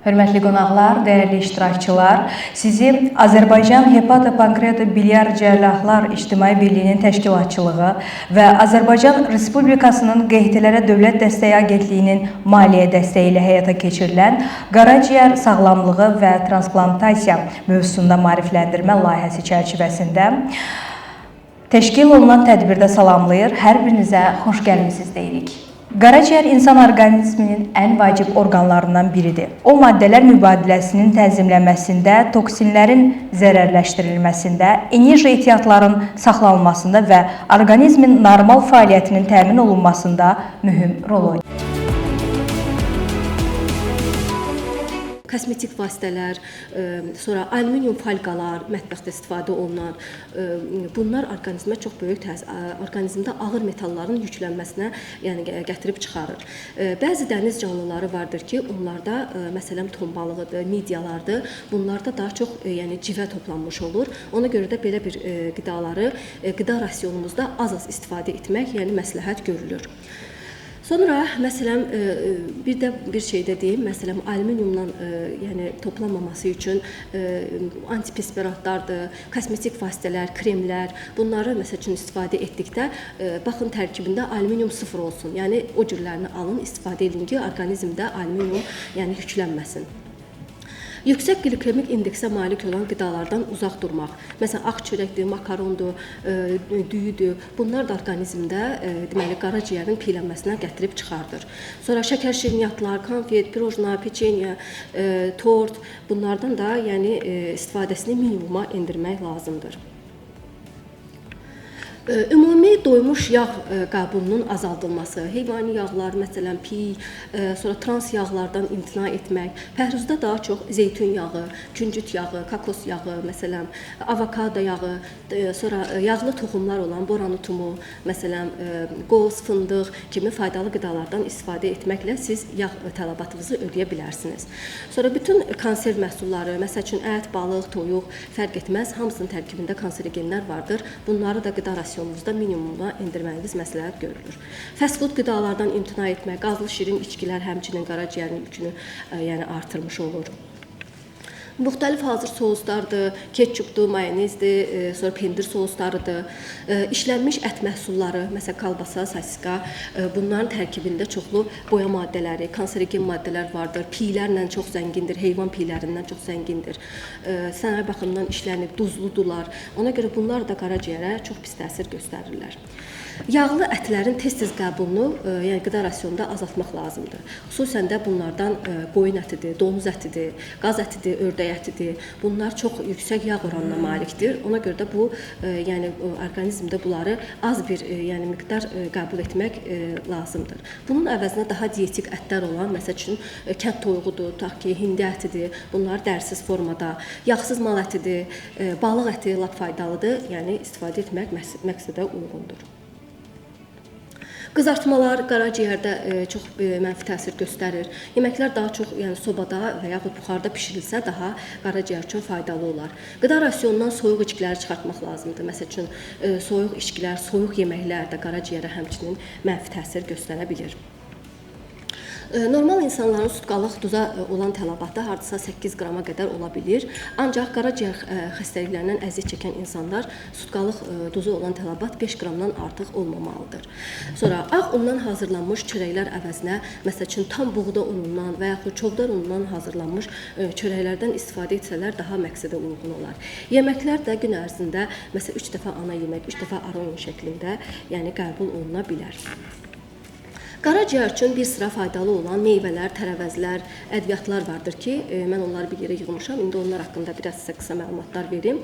Hörmətli qonaqlar, dəyərli iştirakçılar, sizi Azərbaycan Hepatopankreatobiliar Cərrahlar İctimai Birliyinin təşkilatçılığı və Azərbaycan Respublikasının QHT-lərə Dövlət Dəstəyi Agentliyinin maliyyə dəstəyi ilə həyata keçirilən qaraciyər sağlamlığı və transplantasiya mövzusunda maarifləndirmə layihəsi çərçivəsində təşkil olunan tədbirdə salamlayır, hər birinizə xoş gəlmisiniz deyirik. Qaraciyər insan orqanizminin ən vacib orqanlarından biridir. O, maddələr mübadiləsinin tənzimlənməsində, toksinlərin zərərləşdirilməsində, enerji ehtiyatlarının saxlanılmasında və orqanizmin normal fəaliyyətinin təmin olunmasında mühüm rol oynayır. Kosmetik vasitələr, sonra alüminium folqalar, mətbəxdə istifadə olunan, bunlar orqanizmə çox böyük orqanizmdə ağır metalların yüklənməsinə gətirib çıxarır. Bəzi dəniz canlıları vardır ki, onlarda məsələn ton balığıdır, midyalardır. Bunlarda daha çox civə toplanmış olur. Ona görə də belə bir qidaları qida rasionumuzda az-az istifadə etmək, məsləhət görülür. Sonra məsələn bir şey də deyim, məsələn alüminiumdan toplanmaması üçün antiperspiratlardır, kosmetik vasitələr, kremlər, bunları məsəl üçün istifadə etdikdə baxın tərkibində alüminium 0 olsun. Yəni o cürlərini alın, istifadə edin ki, orqanizmdə alüminium yüklənməsin. Yüksək glikemik indeksə malik olan qidalardan uzaq durmaq. Məsələn, ağ çörəkdir, makarondur, düyüdür. Bunlar da orqanizmdə deməli qaraciyərin piylənməsinə gətirib çıxardır. Sonra şəkər şirniyyatlar, konfet, pirojna, peçenya, tort, bunlardan da istifadəsini minimuma endirmək lazımdır. Ümumi doymuş yağ qəbulunun azaldılması, heyvani yağlar, məsələn piy, sonra trans yağlardan imtina etmək, pəhrizdə daha çox zeytun yağı, küncüt yağı, kokos yağı, məsələn avokado yağı, sonra yağlı toxumlar olan boranutumu, məsələn qoz, fındıq kimi faydalı qidalardan istifadə etməklə siz yağ tələbatınızı ödəyə bilərsiniz. Sonra bütün konserv məhsulları, məsəl üçün ət, balıq, toyuq fərq etməz, hamısının tərkibində kanserogenlər vardır. Bunları da qida rasionunuzda minimuma endirməyiniz məsləhət görülür. Fast food qidalardan imtina etmək, qazlı şirin içkilər həmçinin qaraciyərin yükünü artırmış olur. Müxtəlif hazır soslardır, ketçupdur, mayonezdir, sonra pendir soslarıdır. İşlənmiş ət məhsulları, məsələn kalbasa, sosiska, bunların tərkibində çoxlu boya maddələri, kanserogen maddələr vardır. Piylərlə çox zəngindir, heyvan piylərindən çox zəngindir. Sənaye baxımından işlənib, duzludular. Ona görə bunlar da qaraciyərə çox pis təsir göstərirlər. Yağlı ətlərin tez-tez qəbulunu, qida rasionunda azaltmaq lazımdır. Xüsusən də bunlardan qoyun ətidir, donuz ətidir, qaz ətidir, ördək ətidir. Bunlar çox yüksək yağ oranına malikdir. Ona görə də bu, orqanizmdə bunları az bir miqdar qəbul etmək lazımdır. Bunun əvəzinə daha dietik ətlər olan, məsəl üçün kənd toyuğudur, tutaq ki, hindi ətidir. Bunlar dərsiz formada, yağsız mal ətidir, balıq əti lap faydalıdır. Yəni istifadə etmək məqsədə uyğundur. Qızartmalar qaraciyərdə çox mənfi təsir göstərir. Yeməklər daha çox sobada və yaxud buxarda bişirilsə daha qaraciyər üçün faydalı olar. Qida rasionundan soyuq içkiləri çıxartmaq lazımdır. Məsəl üçün soyuq içkilər, soyuq yeməklər də qaraciyərə həmçinin mənfi təsir göstərə bilir. Normal insanların sutkalıq duza olan tələbatı hardasa 8 qrama qədər ola bilir. Ancaq qaraciyər xəstəliklərindən əziyyət çəkən insanlar sutkalıq duzu olan tələbat 5 qramdan artıq olmamalıdır. Sonra ağ undan hazırlanmış çörəklər əvəzinə, məsəl üçün tam buğda unundan və yaxud çoğdar unundan hazırlanmış çörəklərdən istifadə etsələr daha məqsədə uyğun olar. Yeməklər də gün ərzində məsələn 3 dəfə ana yemək, 3 dəfə ara öğün şəklində qəbul oluna bilər. Qaraciyər üçün bir sıra faydalı olan meyvələr, tərəvəzlər, ədviyyatlar vardır ki, mən onları bir yerə yığmışam. İndi onlar haqqında biraz sizə qısa məlumatlar verim.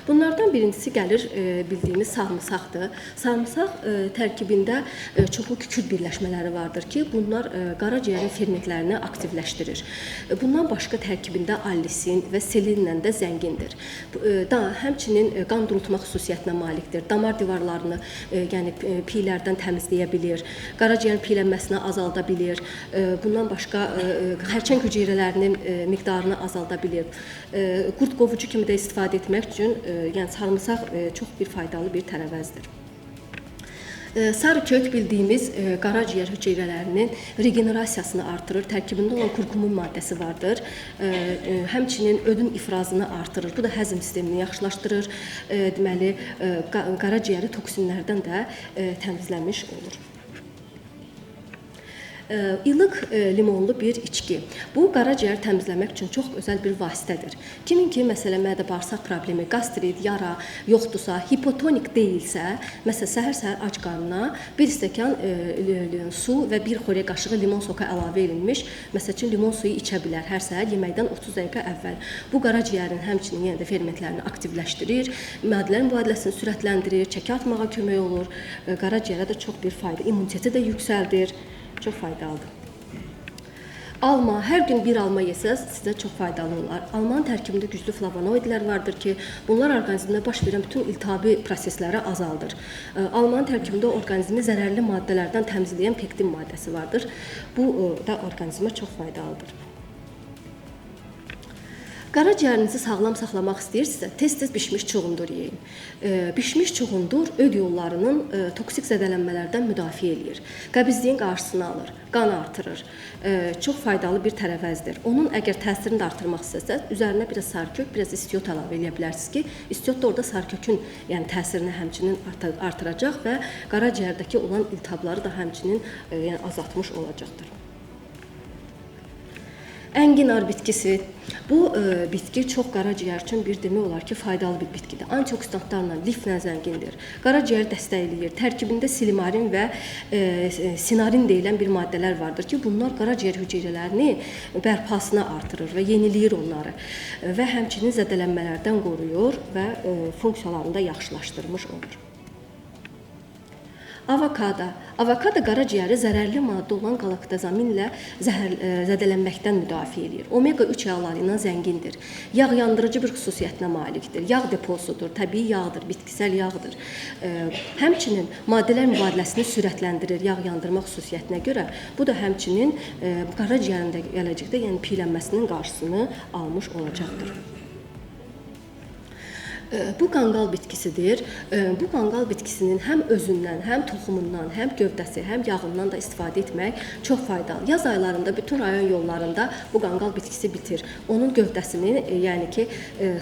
Bunlardan birincisi gəlir bildiyimiz sarımsaqdır. Sarımsaq tərkibində çoxlu kükürt birləşmələri vardır ki, bunlar qaraciyərin fermentlərini aktivləşdirir. Bundan başqa tərkibində allisin və selinlə də zəngindir. Həmçinin qan durultma xüsusiyyətinə malikdir. Damar divarlarını piylərdən təmizləyə bilir. Qaraciyərin piyələnməsini azalda bilir. Bundan başqa xərçəng hüceyrələrinin miqdarını azalda bilir. Qurd qovucu kimi də istifadə etmək üçün sarımsaq çox bir faydalı bir tərəvəzdir. Sarı kök bildiyimiz qaraciyər hüceyrələrinin regenerasiyasını artırır. Tərkibində olan kurkumin maddəsi vardır. Həmçinin ödün ifrazını artırır. Bu da həzm sistemini yaxşılaşdırır. Deməli, qaraciyəri toksinlərdən də təmizləmiş olur. İlıq limonlu bir içki. Bu qaraciyəri təmizləmək üçün çox özəl bir vasitədir. Kimin ki, məsələn, mədə-bağırsaq problemi, qastrit, yara yoxdursa, hipotonik deyilsə, məsələn, səhər-səhər ac qarnına bir stəkan su və bir xörək qaşığı limon soka əlavə edilmiş, məsəl üçün limon suyu içə bilər hər səhər yeməkdən 30 dəqiqə əvvəl. Bu qaraciyərin həmçinin yenə də fermentlərini aktivləşdirir, maddələrin mübadiləsini sürətləndirir, çəki atmağa kömək olur, qaraciyərə də çox bir fayda, immuniteti də yüksəldir. Çox faydalıdır. Alma, hər gün bir alma yesəz sizə çox faydalı olar. Almanın tərkibində güclü flavonoidlər vardır ki, bunlar orqanizmdə baş verən bütün iltihabi prosesləri azaldır. Almanın tərkibində orqanizmi zərərli maddələrdən təmizləyən pektin maddəsi vardır. Bu da orqanizmə çox faydalıdır. Qaraciyərinizi sağlam saxlamaq istəyirsinizsə, tez-tez bişmiş çuğundur yeyin. Bişmiş çuğundur öd yollarının toksik zədələnmələrdən müdafiə eləyir. Qəbizliyin qarşısını alır, qan artırır. Çox faydalı bir tərəvəzdir. Onun əgər təsirini də artırmaq istəsəz, üzərinə biraz sarıkök, biraz istiot əlavə edə bilərsiniz ki, istiot da orada sarıkökün təsirini həmçinin artıracaq və qaraciyərdəki olan iltihabları da həmçinin azaltmış olacaqdır. Ənginar bitkisi. Bu bitki çox qaraciyər üçün bir demək olar ki, faydalı bir bitkidir. Antioksidantlarla, liflə zəngindir. Qaraciyəri dəstəkləyir. Tərkibində silimarin və sinarin deyilən bir maddələr vardır ki, bunlar qaraciyər hüceyrələrini bərpasını artırır və yeniləyir onları və həmçinin zədələnmələrdən qoruyur və funksiyalarını da yaxşılaşdırmış olur. Avokado. Avokado qaraciyəri zərərli maddə olan qalaktozaminlə zədələnməkdən müdafiə edir. Omega-3 yağları ilə zəngindir. Yağ yandırıcı bir xüsusiyyətinə malikdir. Yağ deposudur, təbii yağdır, bitkisel yağdır. Həmçinin maddələr mübadiləsini sürətləndirir yağ yandırma xüsusiyyətinə görə. Bu da həmçinin qaraciyərində gələcəkdə piyələnməsinin qarşısını almış olacaqdır. Bu qanqal bitkisidir. Bu qanqal bitkisinin həm özündən, həm toxumundan, həm gövdəsi, həm yağından da istifadə etmək çox faydalı. Yaz aylarında bütün rayon yollarında bu qanqal bitkisi bitir. Onun gövdəsini, yəni ki,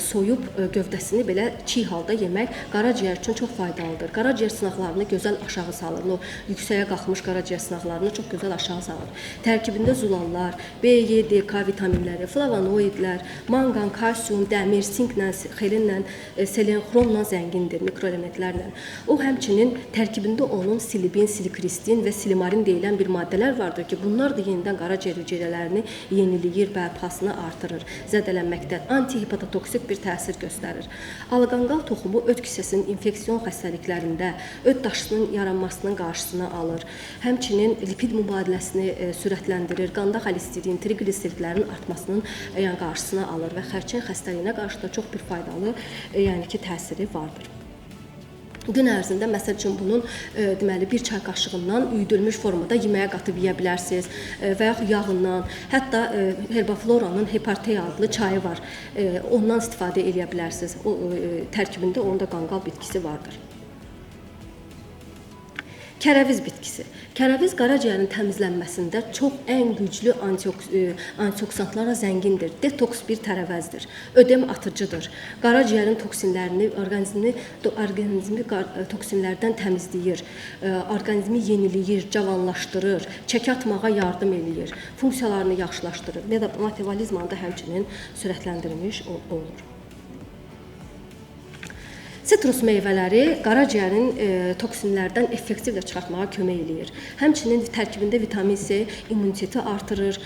soyub gövdəsini belə çiğ halda yemək qaraciyər üçün çox faydalıdır. Qaraciyər sınaqlarını gözəl aşağı salır. O yüksəyə qalxmış qaraciyər sınaqlarını çox gözəl aşağı salır. Tərkibində zulallar, B, E, D, K vitaminləri, flavonoidlər, manqan, kalsium, dəmir, sinklə, xelinlə, selen, xromla zəngindir, mikroelementlərlə. O həmçinin tərkibində onun silibin, silikristin və silimarin deyilən bir maddələr vardır ki, bunlar da yenidən qaraciyər hüceyrələrini yeniləyir, bərpasını artırır, zədələnməkdə antihepatotoksik bir təsir göstərir. Alqanqal toxumu öd kisəsinin infeksion xəstəliklərində öd daşısının yaranmasının qarşısını alır. Həmçinin lipid mübadiləsini sürətləndirir, qanda xolesterin, triqliseridlərin artmasının qarşısını alır və xərçəng xəstəliyinə qarşı da çox bir faydalı yəni ki, təsiri vardır. Gün ərzində məsəl üçün bunun deməli bir çay qaşığından üyüdülmüş formada yeməyə qatıb yeyə bilərsiniz və yaxud yağından, hətta Herbafloranın Hepartea adlı çayı var. Ondan istifadə edə bilərsiniz. O tərkibində onda qanqal bitkisi vardır. Kərəviz bitkisi. Kərəviz qaraciyərin təmizlənməsində çox ən güclü antioksidantlara zəngindir. Detoks bir tərəvəzdir. Ödem atıcıdır. Qaraciyərin toksinlərini, orqanizmi toksinlərdən təmizləyir. Orqanizmi yeniləyir, cavanlaşdırır, çəki atmağa yardım eləyir. Funksiyalarını yaxşılaşdırır. Metabolizmanı da həmçinin sürətləndirmiş olur. Sitrus meyvələri qaraciyərin toksinlərdən effektivlə çıxartmağa kömək eləyir. Həmçinin tərkibində vitamin C immuniteti artırır,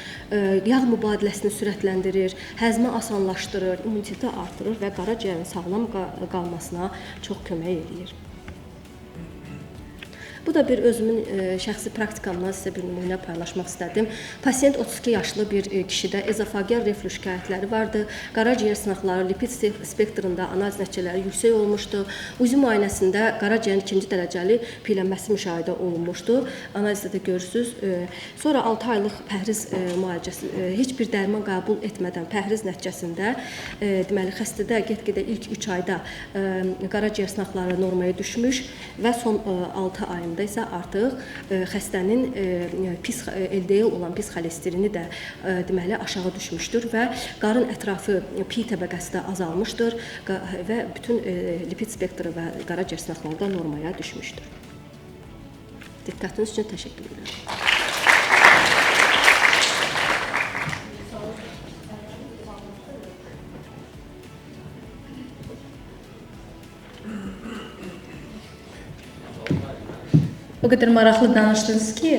yağ mübadiləsini sürətləndirir, həzmi asanlaşdırır, immuniteti artırır və qaraciyərin sağlam qalmasına çox kömək eləyir. Bu da bir özümün şəxsi praktikamdan sizə bir nümunə paylaşmaq istədim. Pasiyent 32 yaşlı bir kişidə ezofageal reflux şikayətləri vardı. Qaraciyər sınaqları lipid spektrində analiz nəticələri yüksək olmuşdu. Uzi müayinəsində qaraciyərin 2-ci dərəcəli piyələnməsi müşahidə olunmuşdu. Analizdə də görürsüz. Sonra 6 aylıq pəhriz müalicəsi, heç bir dərman qəbul etmədən pəhriz nəticəsində deməli xəstədə get-gedə ilk 3 ayda qaraciyər sınaqları normaya düşmüş və son 6 ayında zamanında isə artıq xəstənin pis LDL olan pis xolesterini də deməli aşağı düşmüşdür və qarın ətrafı pi təbəqəsi də azalmışdır və bütün lipid spektri və qaraciyər sınaqları da normaya düşmüşdür. Diqqətiniz üçün təşəkkür edirəm. O qədər maraqlı danışdınız ki,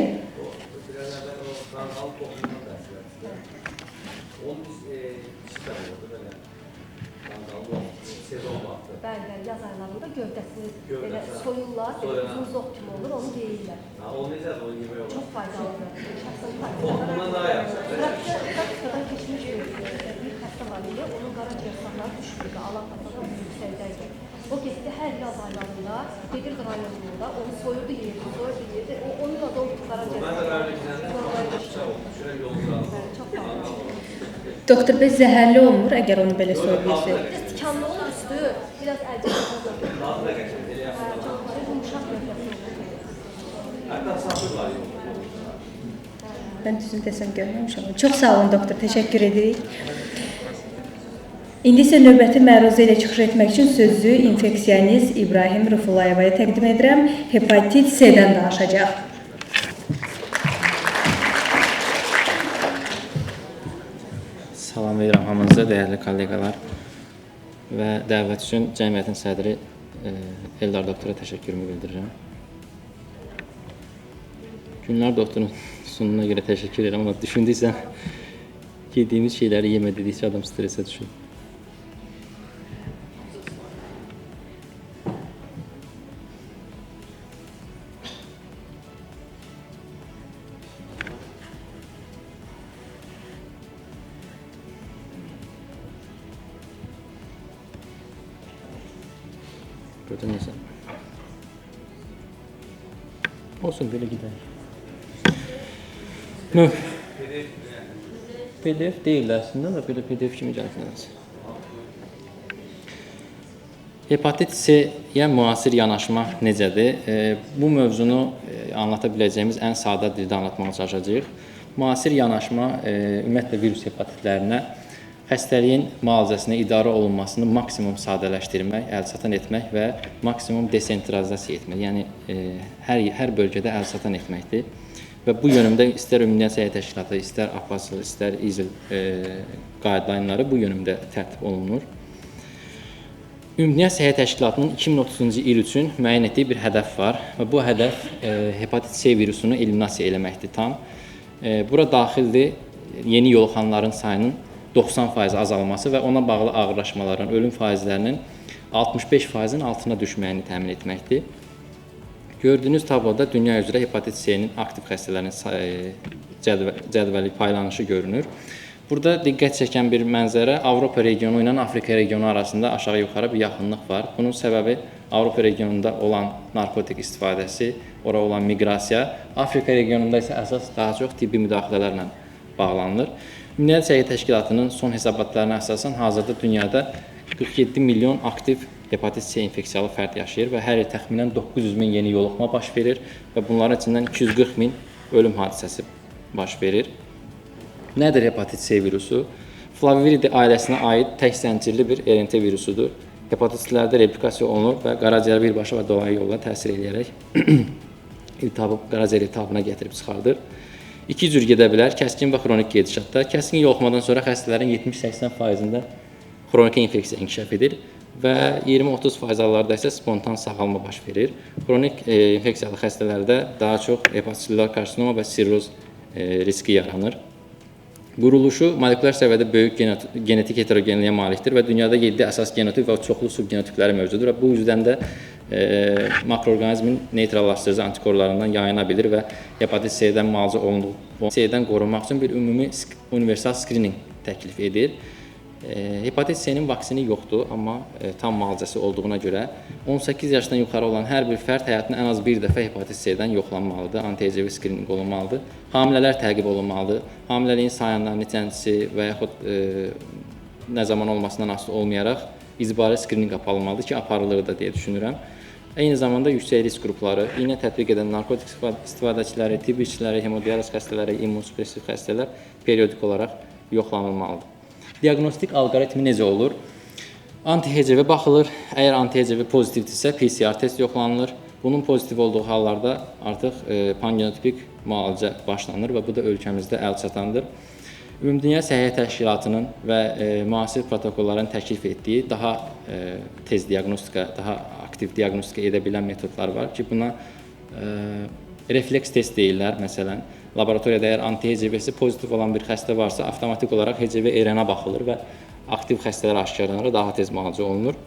Bəli, yaz aylarında gövdəsini belə soyurlar, uzun zoq kimi olur, onu yeyirlər. O necədir, onu yemək olar? Çox faydalıdır. Bundan daha yaxşı. Praktikadan keçmiş bir xəstə var idi, onun qaraciyər sınaqları düşmürdü, Allah tapmadan yüksəkdəydi. O getdi hər yaz aylarında, gedirdi rayonunda, onu soyurdu, yeyirdi. Onunla da o qaraciyər sınaqları Şuraya yolu sağlasın. çox faydalıdır. doktor bəy zəhərli olmur əgər onu belə soyulursa. Biraz tikanlı olur üstü, biraz əlcək olur. Daha da geçelim. Çox yumuşaq gövdəsi olur. Hatta safır var yok. Mən düzün desəm görməmişəm. Çox sağ olun doktor, təşəkkür edirik. İndi isə növbəti məruzə ilə çıxış etmək üçün sözü infeksionist İbrahim Rufulayevaya təqdim edirəm. Hepatit C-dən danışacaq. Salam verirəm hamınıza, dəyərli kolleqalar və dəvət üçün cəmiyyətin sədri Eldar doktora təşəkkürümü bildirirəm. Günlər doktorun sunumuna görə təşəkkür edirəm, amma düşündüksən yediyimiz şeyləri yemə dedikcə adam stresə düşür. Burada neyse. Olsun böyle gider. Növ. PDF değil aslında da böyle PDF kimi gəlsin. Hepatit C-yə müasir yanaşma necədir? Bu mövzunu anlata biləcəyimiz ən sadə dildə anlatmağa çalışacağıq. Müasir yanaşma ümumiyyətlə virus hepatitlərinə xəstəliyin müalicəsinə idarə olunmasını maksimum sadələşdirmək, əlçatan etmək və maksimum desentralizasiya etmək. Yəni hər bölgədə əlçatan etməkdir. Və bu yönümdə istər Ümumdünya Səhiyyə Təşkilatı, istər APAS, istər İZIL guideline-ları bu yönümdə tərtib olunur. Ümumdünya Səhiyyə Təşkilatının 2030-cu il üçün müəyyən etdiyi bir hədəf var və bu hədəf hepatit C virusunu eliminasiya eləməkdir tam. Bura daxildir yeni yoluxanların sayının 90% azalması və ona bağlı ağırlaşmaların, ölüm faizlərinin 65%-in altına düşməyini təmin etməkdir. Gördüyünüz tabloda dünya üzrə hepatit C-nin aktiv xəstələrinin cədvəli paylanışı görünür. Burada diqqət çəkən bir mənzərə Avropa regionu ilə Afrika regionu arasında aşağı-yuxarı bir yaxınlıq var. Bunun səbəbi Avropa regionunda olan narkotik istifadəsi, ora olan miqrasiya, Afrika regionunda isə əsas daha çox tibbi müdaxilələrlə bağlanılır. Ümumdünya Səhiyyə Təşkilatının son hesabatlarına əsasən hazırda dünyada 47 milyon aktiv hepatit C infeksiyalı fərd yaşayır və hər il təxminən 900 min yeni yoluxma baş verir və bunların içindən 240 min ölüm hadisəsi baş verir. Nədir hepatit C virusu? Flaviviridae ailəsinə aid tək zəncirli bir RNT virusudur. Hepatitlərdə replikasiya olunur və qaraciyər birbaşa və dolayı yolla təsir edərək qaraciyər iltihabına gətirib çıxardır. İki cür gedə bilər, kəskin və xronik gedişatda. Kəskin yoluxmadan sonra xəstələrin 70-80%-də xronik infeksiya inkişaf edir və 20-30% hallarda isə spontan sağalma baş verir. Xronik infeksiyalı xəstələrdə daha çox hepatosellular karsinoma və sirroz riski yaranır. Quruluşu molekulyar səviyyədə böyük genetik heterogenliyə malikdir və dünyada 7 əsas genotip və çoxlu subgenotipləri mövcuddur və bu yüzdən də makroorqanizmin neytrallaşdırıcı antikorlarından yayına bilir və hepatit C-dən müalicə olunduğu C-dən qorunmaq üçün bir ümumi universal skrining təklif edir. Hepatit C-nin vaksini yoxdur, amma tam müalicəsi olduğuna görə 18 yaşdan yuxarı olan hər bir fərd həyatında ən az bir dəfə hepatit C-dən yoxlanmalıdır, anti-HCV skrining olunmalıdır, hamilələr təqib olunmalıdır, hamiləliyin sayından neçəncisi və yaxud nə zaman olmasından asılı olmayaraq icbari skrining aparılmalıdır ki, aparılır da deyə düşünürəm. Eyni zamanda yüksək risk qrupları, iynə tətbiq edən narkotik istifadəçiləri, tibb işçiləri, hemodializ xəstələri, immunosupressiv xəstələr periodik olaraq yoxlanılmalıdır. Diaqnostik alqoritmi necə olur? Anti-HCV baxılır. Əgər anti-HCV pozitivdirsə PCR test yoxlanılır. Bunun pozitiv olduğu hallarda artıq pangenotipik müalicə başlanır və bu da ölkəmizdə əlçatandır. Ümumdünya Səhiyyə Təşkilatının və müasir protokolların təklif etdiyi daha tez diaqnostika, daha aktiv diaqnostika edə bilən metodlar var ki, buna refleks test deyirlər. Məsələn, laboratoriyada əgər anti-HCV-si pozitiv olan bir xəstə varsa, avtomatik olaraq HCV RNA baxılır və aktiv xəstələr aşkarlanır, daha tez müalicə olunur.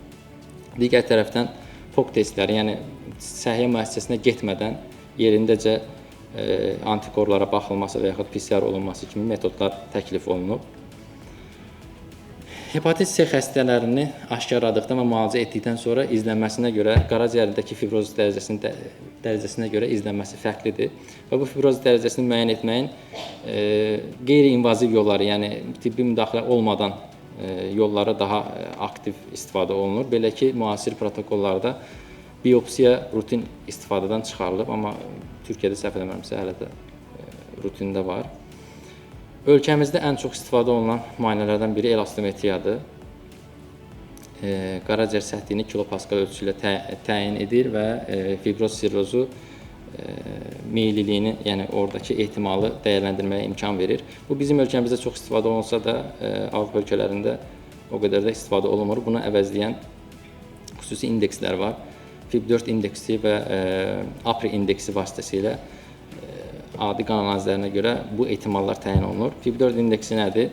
Digər tərəfdən POC testləri, yəni səhiyyə müəssisəsinə getmədən yerindəcə antikorlara baxılması və yaxud PCR olunması kimi metodlar təklif olunub. Hepatit C xəstələrini aşkarladıqdan və müalicə etdikdən sonra izlənməsinə görə qaraciyərindəki fibroz dərəcəsinə görə izlənməsi fərqlidir və bu fibroz dərəcəsini müəyyən etməyin qeyri-invaziv yolları, yəni tibbi müdaxilə olmadan yollara daha aktiv istifadə olunur. Belə ki, müasir protokollarda biopsiya rutin istifadədən çıxarılıb, amma Türkiyədə səhv eləmirəmsə hələ də rutində var. Ölkəmizdə ən çox istifadə olunan müayinələrdən biri elastometriyadır. Qaraciyər səthliyini kilopaskal ölçüsü ilə təyin edir və fibroz sirrozu meylliliyini, yəni oradakı ehtimalı dəyərləndirməyə imkan verir. Bu bizim ölkəmizdə çox istifadə olunsa da Avropa ölkələrində o qədər də istifadə olunmur. Bunu əvəzləyən xüsusi indekslər var. FIB4 indeksi və APRI indeksi vasitəsilə adi qan analizlərinə görə bu ehtimallar təyin olunur. FIB4 indeksi nədir?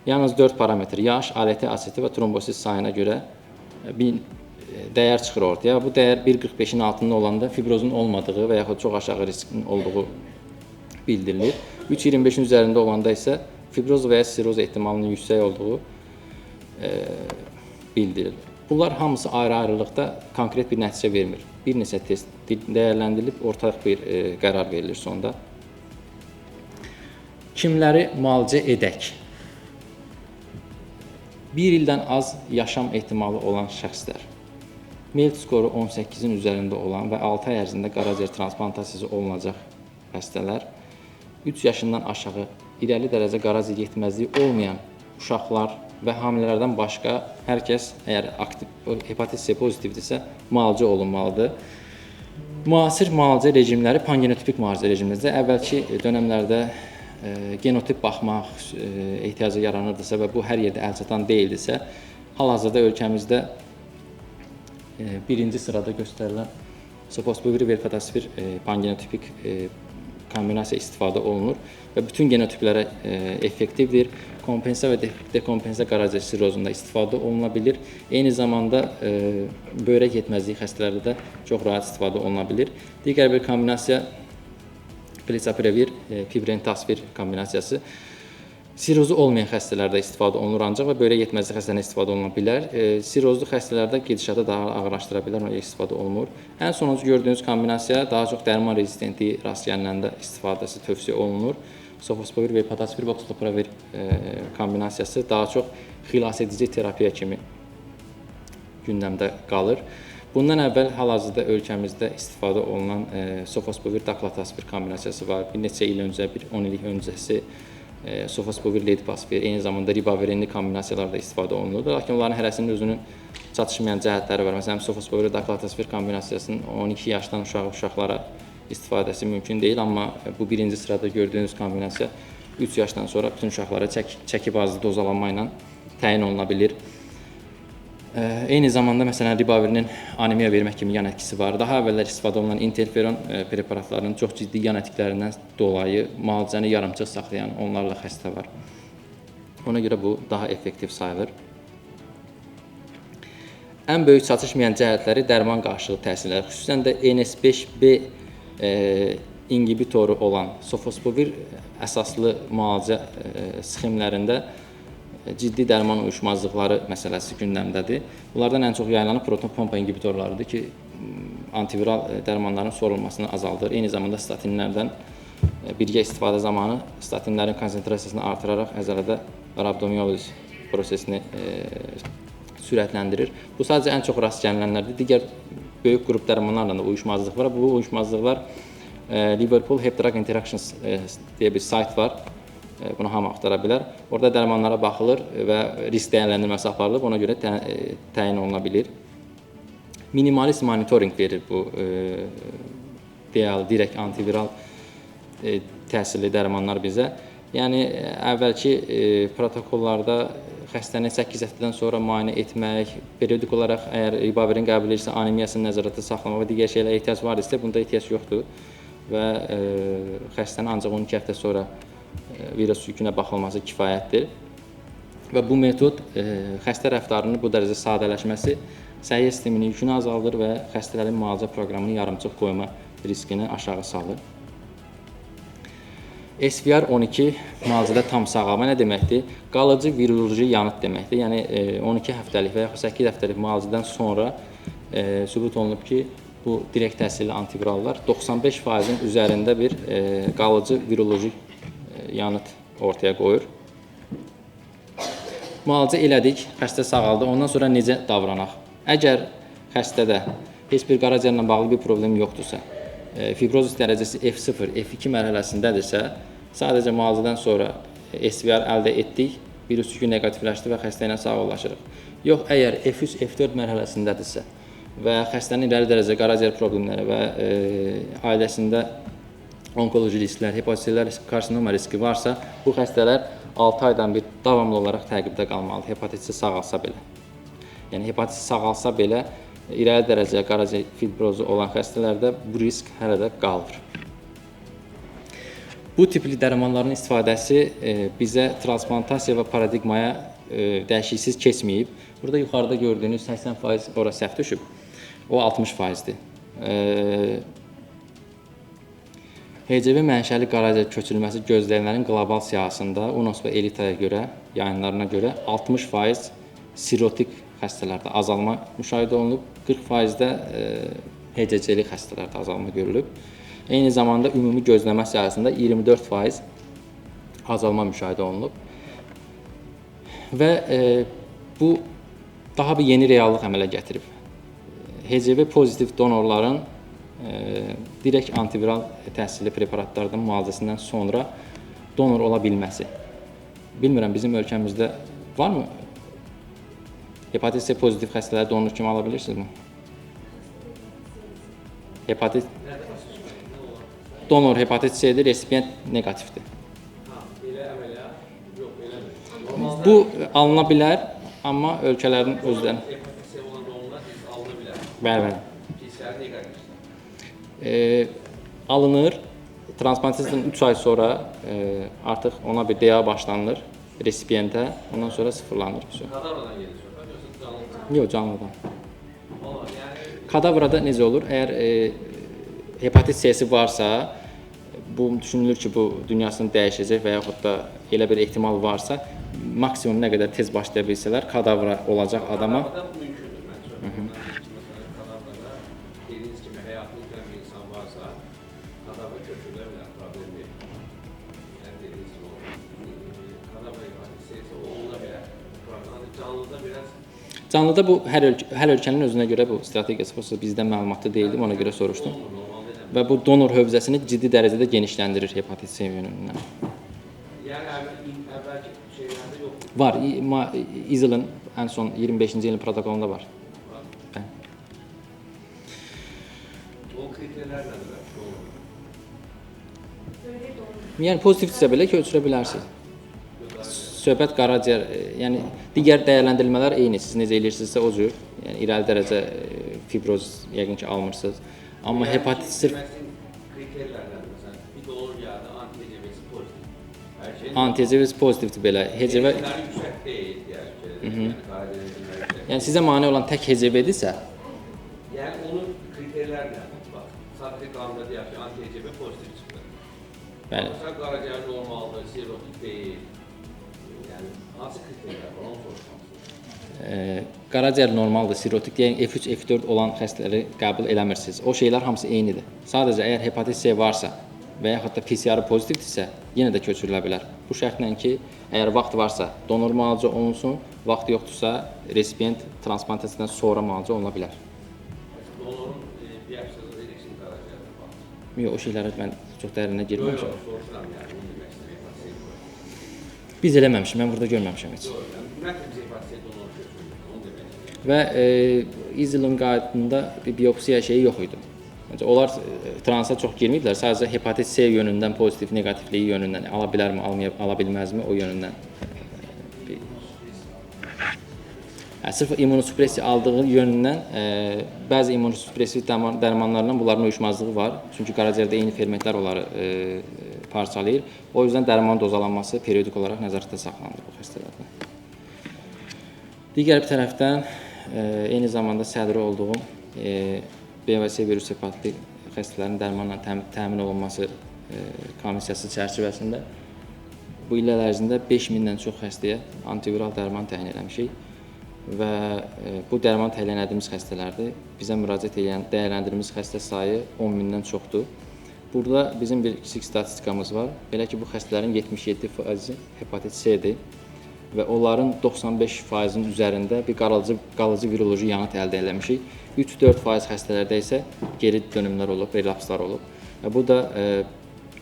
Yalnız 4 parametr, yaş, ALT asiti və trombosit sayına görə bir dəyər çıxır ortaya. Bu dəyər 1.45-in altında olanda fibrozun olmadığı və yaxud çox aşağı riskin olduğu bildirilir. 3.25-in üzərində olanda isə fibroz və ya sirroz ehtimalının yüksək olduğu bildirilir. Bunlar hamısı ayrı-ayrılıqda konkret bir nəticə vermir. Bir neçə test dəyərləndirilib, ortaq bir qərar verilir sonda. Kimləri müalicə edək? 1 ildən az yaşam ehtimalı olan şəxslər, MELD skoru 18-in üzərində olan və 6 ay ərzində qaraciyər transplantasiya olunacaq xəstələr, 3 yaşından aşağı irəli dərəcə qaraciyər yetməzliyi olmayan uşaqlar və hamilələrdən başqa hər kəs əgər hepatit C pozitivdirsə müalicə olunmalıdır. Müasir müalicə rejimləri pangenotipik müalicə rejimidir. Əvvəlki dönəmlərdə genotip baxmaq ehtiyacı yaranırdısa və bu hər yerdə əlçatan deyildisə, hal-hazırda ölkəmizdə birinci sırada göstərilən sofosbuvir və velpatasvir pangenotipik kombinasiya istifadə olunur və bütün genotiplərə effektivdir. Kompensa və dekompensa qaraciyər sirrozunda istifadə oluna bilir. Eyni zamanda böyrək yetməzliyi xəstələrdə də çox rahat istifadə oluna bilir. Digər bir kombinasiya plisaprevir, fibrentasvir kombinasiyası sirrozu olmayan xəstələrdə istifadə olunur ancaq və böyrək yetməzliyi xəstələrində istifadə oluna bilər. Sirrozlu xəstələrdə gedişatı daha ağırlaşdıra bilər, ona istifadə olunmur. Ən sonuncu gördüyünüz kombinasiya daha çox dərman rezistentliyi rast gəlinəndə istifadəsi tövsiyə olunur. Sofosbuvir və potasvir vokslopravir kombinasiyası daha çox xilas edici terapiya kimi gündəmdə qalır. Bundan əvvəl hal-hazırda ölkəmizdə istifadə olunan sofosbuvir daklotasvir kombinasiyası var. Bir neçə il öncə, 10 illik öncəsi sofosbuvir ledipasvir, eyni zamanda ribavirinli kombinasiyalarda istifadə olunurdu. Lakin onların hərəsinin özünün çatışmayan cəhətləri var. Məsələn, sofosbuvir daklotasvir kombinasiyasının 12 yaşdan uşaqlara istifadəsi mümkün deyil, amma bu birinci sırada gördüyünüz kombinasiya 3 yaşdan sonra bütün uşaqlara çəki bazlı dozalanma ilə təyin oluna bilir. Eyni zamanda məsələn ribavirinin anemiya vermək kimi yan etkisi var. Daha əvvəllər istifadə olunan interferon preparatlarının çox ciddi yan etkilərindən dolayı müalicəni yarımçıq saxlayan onlarla xəstə var. Ona görə bu daha effektiv sayılır. Ən böyük çatışmayan cəhətləri dərman qarşılığı təsirləri, xüsusən də NS5B inhibitoru olan sofosbuvir əsaslı müalicə sxemlərində ciddi dərman uyuşmazlıqları məsələsi gündəmdədir. Bunlardan ən çox yayılanı proton pompa inhibitorlarıdır ki, antiviral dərmanların sorulmasını azaldır. Eyni zamanda statinlərdən birgə istifadə zamanı statinlərin konsentrasiyasını artıraraq əzələdə rabdomiyoliz prosesini sürətləndirir. Bu sadəcə ən çox rast gəlinənlərdir. Digər böyük qrup dərmanlarla da uyuşmazlıq var. Bu uyuşmazlıqlar Liverpool Hep Drug Interactions deyə bir sayt var. Bunu hamı axtara bilər. Orada dərmanlara baxılır və risk dəyərləndirməsi aparılıb, ona görə təyin oluna bilir. Minimalist monitoring verir bu direkt antiviral təsirli dərmanlar bizə. Yəni əvvəlki protokollarda xəstəni 8 həftədən sonra müayinə etmək, periodik olaraq əgər ribavirin qəbul edirsə anemiyasını nəzarətdə saxlamaq və digər şeylərə ehtiyac var isə bunda ehtiyac yoxdur və xəstənin ancaq 12 həftə sonra virus yükünə baxılması kifayətdir. Və bu metod xəstə rəftarının bu dərəcə sadələşməsi səhiyyə sisteminin yükünü azaldır və xəstələrin müalicə proqramını yarımçıq qoyma riskini aşağı salır. SVR12 müalicədə tam sağalma nə deməkdir? Qalıcı viroloji yanıt deməkdir. Yəni 12 həftəlik və yaxud 8 həftəlik müalicədən sonra sübut olunub ki, bu direkt təsirli antivirallar 95%-in üzərində bir qalıcı viroloji yanıt ortaya qoyur. Müalicə elədik, xəstə sağaldı. Ondan sonra necə davranaq? Əgər xəstədə heç bir qaraciyərlə bağlı bir problem yoxdursa, fibrozis dərəcəsi F0, F2 mərhələsindədirsə, sadəcə müalicədən sonra SVR əldə etdik, virus yükü negativləşdi və xəstə ilə sağollaşırıq. Yox, əgər F3, F4 mərhələsindədirsə və xəstənin irəli dərəcə qaraciyər problemləri və ailəsində onkoloji risklər, hepatitlər, karsinoma riski varsa, bu xəstələr 6 aydan bir davamlı olaraq təqibdə qalmalıdır, hepatitisi sağalsa belə. Yəni, hepatitisi sağalsa belə, irəli dərəcə qaraciyər fibrozu olan xəstələrdə bu risk hələ də qalır. Bu tipli dərmanların istifadəsi bizə transplantasiya və paradigmaya dəyişiksiz keçməyib. Burada yuxarıda gördüyünüz 80% ora səhv düşüb, o 60%-dir. HCV mənşəli qaraciyər köçürülməsi gözlənilənlərin qlobal siyahısında UNOS və Elitaya görə, yayınlarına görə 60% sirotik xəstələrdə azalma müşahidə olunub, 40%-də HCC-li xəstələrdə azalma görülüb. Eyni zamanda ümumi gözləmə siyahısında 24% azalma müşahidə olunub. Və bu daha bir yeni reallıq əmələ gətirib. HCV pozitiv donorların direkt antiviral təsirli preparatlardan müalicəsindən sonra donor ola bilməsi. Bilmirəm, bizim ölkəmizdə varmı? Hepatit C pozitiv xəstələri donor kimi ala bilirsinizmi? Donor hepatit C-dir, resipient negativdir. Bu alına bilər, amma ölkələrin özlərin. Hepatit C olan donorlar alına bilər. Bəli. PCR negativ. Alınır, transplantasiyadan 3 ay sonra artıq ona bir DA başlanılır resipiyentə, ondan sonra sıfırlanır. Kadavradan gelir sonra, yoxsa canlıdan? Yox, canlıdan. Kadavrada necə olur? Əgər hepatit C-si varsa, bu düşünülür ki, bu dünyasını dəyişəcək və yaxud da elə bir ehtimal varsa, maksimum nə qədər tez başlaya bilsələr, kadavra olacaq adama. Kadavra mümkündür məncə. Kadavrada dediyiniz kimi həyatını itirən bir insan varsa, kadavra köçürülə bilər, problem deyil. Yəni dediyiniz kimi kadavra hepatit C-si oluna bilər. Canlıda biraz Canlıda bu hər ölkənin özünə görə bu strategiyası bizdən məlumatlı deyildi, ona görə soruşdum. Və bu donor hövzəsini ciddi dərəcədə genişləndirir hepatit C yönündən. yəni əvvəlki şeylərdə yoxdur. Var, İZIL-in ən son 25-ci ilin protokolunda var. O kriterlər nədir? Yəni pozitivdirsə belə köçürə bilərsiniz. Söhbət qaraciyər, yəni digər dəyərləndirilmələr eyni. Siz necə eləyirsinizsə o cür. Yəni irəli dərəcə fibroz yəqin ki almırsınız. Amma hepatit sırf kriterlər nədir? Məsələn, bir donor gəldi, anti-HCV-si pozitiv. Hər şey anti-HCV pozitivdir belə. HCV yüksək deyil, yəni qaraciyər yüksək. yəni sizə mane olan tək HCV-dirsə, Yəni onun kriterlər nədir? Bax, sadəcə qanda deyək ki, anti-HCV pozitiv çıxdı. bəli. Məsələn, qaraciyər normaldır, sirotik deyil. Yəni hansı kriterlər var, onu soruşmaq istəyirəm. Qaraciyər normaldır, sirotik deyək, F3, F4 olan xəstələri qəbul eləmirsiniz. O şeylər hamısı eynidir. Sadəcə əgər hepatit C varsa və yaxud da PCR pozitivdirsə, yenə də köçürülə bilər. Bu şərtlə ki, əgər vaxt varsa donor müalicə olunsun, vaxt yoxdursa resipient transplantasiyadan sonra müalicə oluna bilər. Donorun Yox, o şeylərə mən çox dərinə girməmişəm. Soruşuram yəni, bunu demək istəyirəm, hepatit C. Biz eləməmişik, mən burada görməmişəm heç. Ümumiyyətlə biz hepatit C donoru götürmürük, onu demək istəyirəm. Və İzilin qaydında bir biopsiya şeyi yox idi. Məncə onlar transa çox girməyiblər, sadəcə hepatit C yönündən, pozitiv, negativliyi yönündən ala bilərmi, ala bilməzmi o yönündən. Sırf immunosupressiya aldığı yönündən bəzi immunosupressiv dərmanlarla bunların uyuşmazlığı var. Çünki qaraciyərdə eyni fermentlər onları parçalayır. O yüzden dərman dozalanması periodik olaraq nəzarətdə saxlanılır bu xəstələrdə. Digər bir tərəfdən eyni zamanda sədri olduğum B və C virus hepatiti xəstələrin dərmanla təmin olunması komissiyası çərçivəsində bu illər ərzində 5000-dən çox xəstəyə antiviral dərman təyin etmişik. Və bu dərman təyin etdiyimiz xəstələrdə bizə müraciət edən dəyərləndirdiyimiz xəstə sayı 10.000-dən çoxdur. Burada bizim bir kiçik statistikamız var. Belə ki, bu xəstələrin 77% hepatit C-dir və onların 95%-in üzərində bir qalıcı viroloji yanıt əldə etmişik. 3-4% xəstələrdə isə geri dönümlər olub, relapslar olub. Və bu da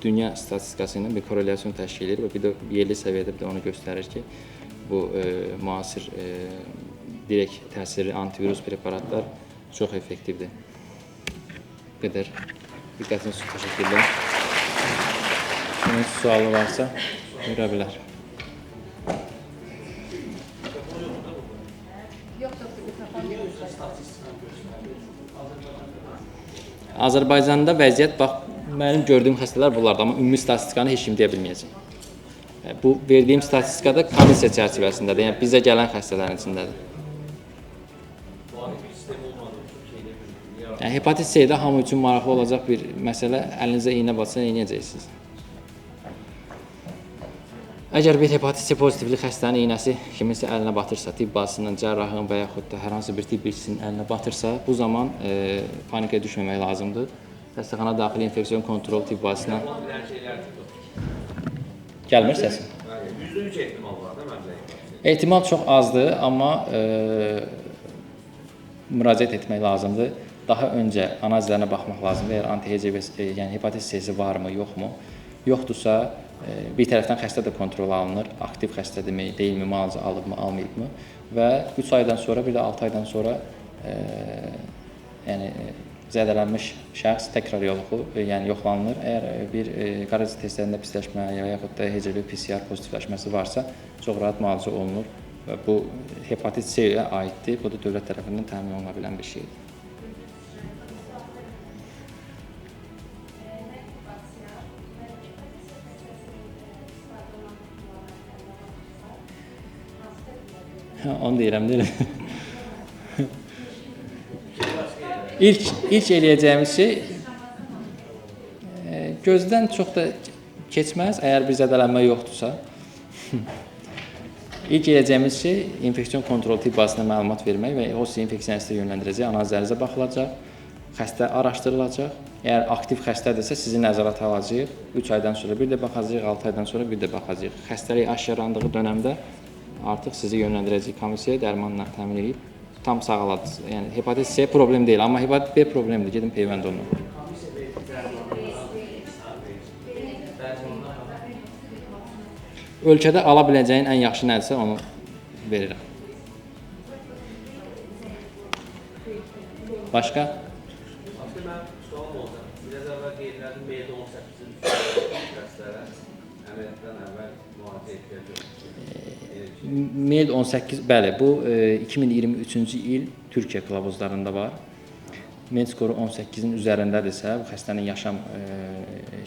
dünya statistikası ilə bir korrelasyon təşkil edir və bir də yerli səviyyədə bir də onu göstərir ki, bu müasir direkt təsirli antivirus preparatlar çox effektivdir. Bu qədər. Diqqətiniz üçün təşəkkürlər. Kimin sualı varsa buyura bilər. Azərbaycanda vəziyyət bax mənim gördüyüm xəstələr bunlardır, amma ümumi statistikanı heç kim deyə bilməyəcək. Bu verdiyim statistikada komissiya çərçivəsindədir, yəni bizə gələn xəstələrin içindədir. Yəni, hepatit C-də hamı üçün maraqlı olacaq bir məsələ, əlinizə iynə batsa, nə edəcəksiniz? Əgər bir hepatit C pozitivli xəstənin iynəsi kiminsə əlinə batırsa, tibb bacısının, cərrahın və yaxud da hər hansı bir tibb işçisinin əlinə batırsa, bu zaman panikaya düşməmək lazımdır. Xəstəxana daxili infeksiyon kontrol tibb bacısına gəlmir səsin. %3 ehtimal var da məbləğ? Ehtimal çox azdır, amma müraciət etmək lazımdır. Daha öncə analizlərinə baxmaq lazımdır. Əgər anti-HCV, yəni hepatit C-si varmı, yoxmu? Yoxdursa, bir tərəfdən xəstə də kontrol alınır. Aktiv xəstədirmi, deyilmi, müalicə alıbmı, almayıbmı? Və 3 aydan sonra, bir də 6 aydan sonra yəni zədələnmiş şəxs təkrar yəni yoxlanılır. Əgər bir qaraciyər testlərində pisləşmə ya yaxud da HCV PCR pozitivləşməsi varsa, çox rahat müalicə olunur və bu hepatit C-yə aiddir. Bu da dövlət tərəfindən təmin oluna bilən bir şeydir. Onu deyirəm, deyirəm. İlk eləyəcəyimiz şey gözdən çox da keçməz, əgər bir zədələnmə yoxdursa. İlk eləyəcəyimiz şey infeksiyon kontrol tibb bacısına məlumat vermək və o sizi infeksiya institutuna yönləndirəcək, analizlərinizə baxılacaq, xəstə araşdırılacaq. Əgər aktiv xəstədirsə sizi nəzarətə alacağıq. 3 aydan sonra bir də baxacağıq, 6 aydan sonra bir də baxacağıq. Xəstəlik aşkarlandığı dönəmdə artıq sizi yönləndirəcək komissiyaya dərmanla təmin edib tam sağaladınız. Yəni hepatit C problem deyil, amma hepatit B problemdir. Gedin peyvənd olun. Ölkədə ala biləcəyin ən yaxşı nədirsə onu verirəm. Başqa? Aslında mən sualım olacaq. Biraz əvvəl qeydlədim, Meydə 18-in xəstələrə əməliyyatdan əvvəl müalicə ehtiyacı yoxdur. MED 18, bəli, bu 2023-cü il Türkiyə kılavuzlarında var. MED skoru 18-in üzərindədirsə, bu xəstənin yaşam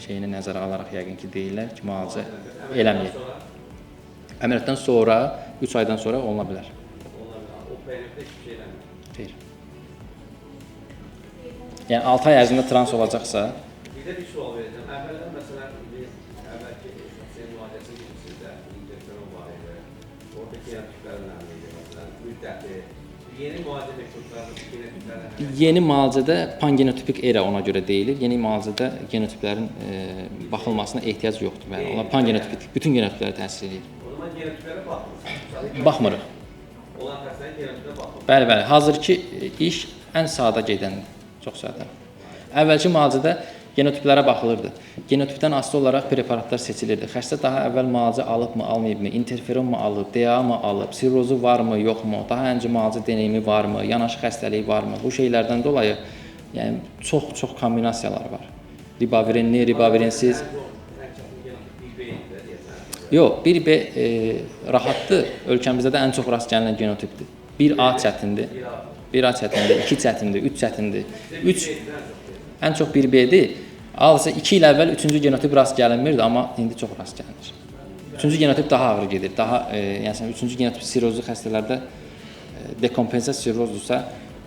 şeyini nəzərə alaraq yəqin ki, deyirlər ki, müalicə eləməyib. Əməliyyatdan sonra, 3 aydan sonra oluna bilər. O periyodda hiçbir şey eləmir. Deyir. Yəni 6 ay ərzində trans olacaqsa... Bir də bir sual verəcəm. Əvvəldən məsələn, əvvəlki şəxsiyyət müalicəsi gibisinizdə, injeksiyon var idi, oradakı yanıqların əlində məsələn, müddəti, yeni müalicə metodlarının genotiplərlə... Yeni müalicədə pangenotipik era ona görə deyilir. Yeni müalicədə genotiplərin baxılmasına ehtiyac yoxdur. Yəni, onlar pangenotipik, bütün genotiplərə təsir edir. O zaman genotiplərə baxmırsınız? Baxmırıq. Olan xəstənin genotiplərə baxmırıq. Bəli, bəli. Hazırki iş ən sadə gedəndir. Çox sadə. Əvvəlki müalicədə genotiplərə baxılırdı. Genotipdən asılı olaraq preparatlar seçilirdi. Xəstə daha əvvəl müalicə alıbmı, almayıbmı, interferon mu alıb, DA mı alıb, sirrozu varmı, yoxmu, daha öncə müalicə deneyimi varmı, yanaşı xəstəliyi varmı? Bu şeylərdən dolayı yəni çox kombinasiyalar var. Ribavirinli, ribavirinsiz. Yox, 1B rahatdır. Ölkəmizdə də ən çox rast gəlinən genotipdir. 1A çətindir. 1A çətindir, 2 çətindir, 3 çətindir. 3 ən çox 1B-dir. Alsa 2 il əvvəl 3-cü genotip rast gəlinmirdi, amma indi çox rast gəlinir. 3-cü genotip daha ağır gedir. Yəni 3-cü genotip sirrozlu xəstələrdə dekompensasiya sirrozdursa,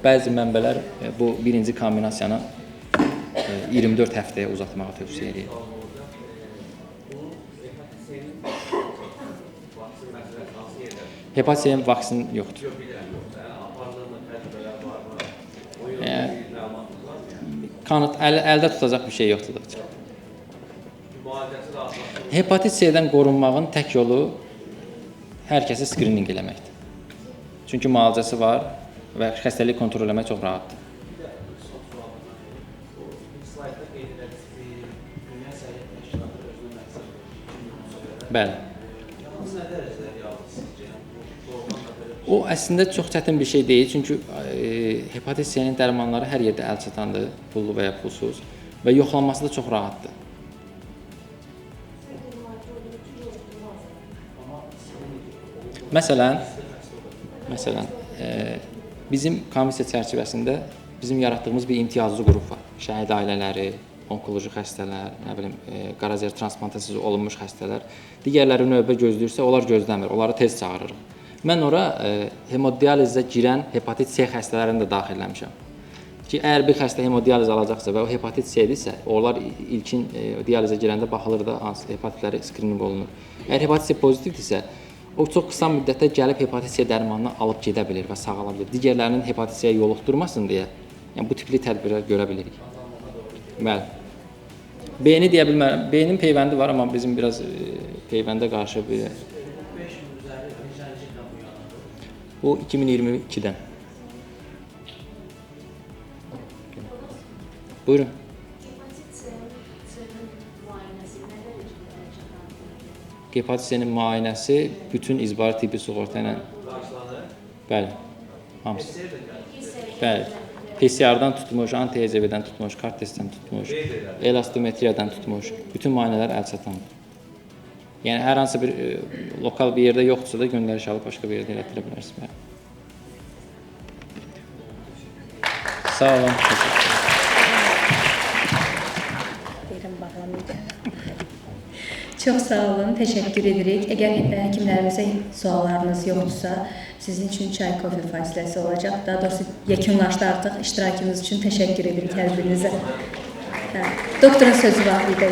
bəzi mənbələr bu birinci kombinasiyanı 24 həftəyə uzatmağı tövsiyə edir. Hepatit C-nin vaksin yoxdur. Kanıt əldə tutacaq bir şey yoxdur. Hepatit C-dən qorunmağın tək yolu hər kəsə skrininq eləməkdir. Çünki müalicəsi var və xəstəliyi kontrol etmək çox rahatdır. Bəli. O əslində çox çətin bir şey deyil, çünki hepatit C-nin dərmanları hər yerdə əl çatandır, pullu və ya pulsuz və yoxlanması da çox rahatdır. Məsələn, bizim komissiya çərçivəsində bizim yaratdığımız bir imtiyazlı qrup var. Şəhid ailələri, onkoloji xəstələr, nə bilim, qaraciyər transplantasiya olunmuş xəstələr. Digərləri növbə gözləyirsə, onlar gözləmir, onları tez çağırırıq. Mən ora hemodializə girən hepatit C xəstələrini də daxilləmişəm. Ki, əgər bir xəstə hemodializ alacaqsa və o hepatit C-dirsə, onlar ilkin dializə girəndə baxılır da hansı hepatitləri skrininq olunur. Əgər hepatit C pozitivdirsə, o çox qısa müddətdə gəlib hepatit C dərmanını alıb gedə bilir və sağala bilir. Digərlərinin hepatit C-yə yoluxdurmasın deyə, yəni bu tipli tədbirlər görə bilirik. Bəli. B-ni deyə bilmərəm. B-nin peyvəndi var, amma bizim biraz peyvəndə qarşı bir... Bu 2022-dən. Buyurun. Hepatit C-nin müayinəsi bütün icbari tibbi sığorta ilə... Bəli, hamısı. Bəli. PCR-dan tutmuş, anti-HCV-dən tutmuş, kart testdən tutmuş, elastometriyadan tutmuş, bütün müayinələr əl çatandır. Yəni, hər hansı bir lokal bir yerdə yoxdursa da göndəriş alıb başqa bir yerdə elətdirə bilərsiniz. Sağ olun. Çox sağ olun, təşəkkür edirik. Əgər həkimlərimizə suallarınız yoxdursa, sizin üçün çay, kofe fasiləsi olacaq. Daha doğrusu yekunlaşdı artıq. İştirakınız üçün təşəkkür edirik hər birinizə. Doktorun sözü var idi.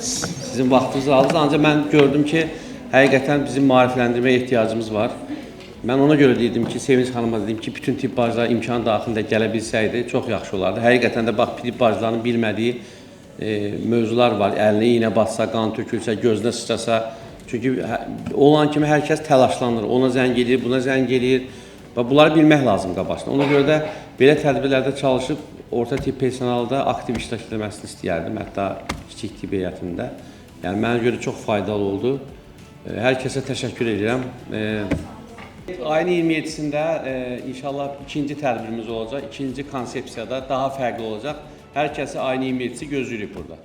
Sizin vaxtınızı aldınız, ancaq mən gördüm ki, həqiqətən bizim maarifləndirməyə ehtiyacımız var. Mən ona görə deyirdim ki, Sevinç xanıma dedim ki, bütün tibb bacıları imkan daxilində gələ bilsəydi, çox yaxşı olardı. Həqiqətən də bax, tibb bacılarının bilmədiyi mövzular var. Əlinə iynə batsa, qan tökülsə, gözünə sıçrasa. Çünki olan kimi hər kəs təlaşlanır. Ona zəng edir, buna zəng edir. Və bunları bilmək lazım qabaqdan. Ona görə də belə tədbirlərdə çalışıb, orta tibb personalda aktiv iştirak etməsini istəyərdim, hətta kiçik tibb heyətində. Yəni, mənə görə çox faydalı oldu. Hər kəsə təşəkkür edirəm. Ayın 27-sində inşallah ikinci tədbirimiz olacaq, ikinci konsepsiyada daha fərqli olacaq. Hər kəsi ayın 27-si gözləyirik burada.